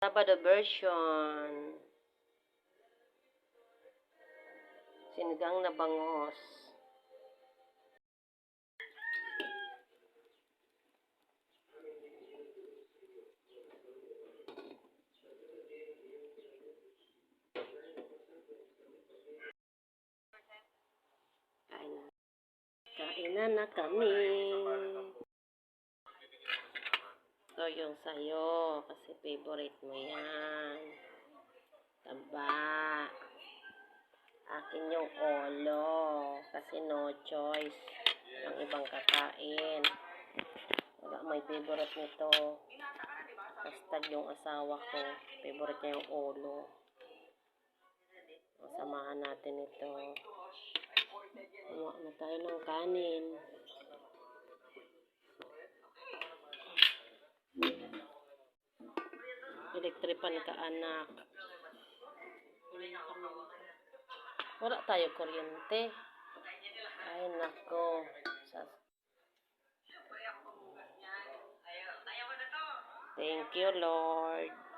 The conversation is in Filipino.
Sabado version. Sinigang na bangos. Kainan na kami. Ito yung sayo kasi favorite mo yan. Taba. Akin yung olo kasi no choice ng ibang kakain. Wala may favorite nito. Hashtag yung asawa ko. Favorite niya yung olo. Samahan natin ito. Kuha na tayo ng kanin. Elektripan ka, anak. Wala tayo kuryente. Ay, nako. Thank you, Lord.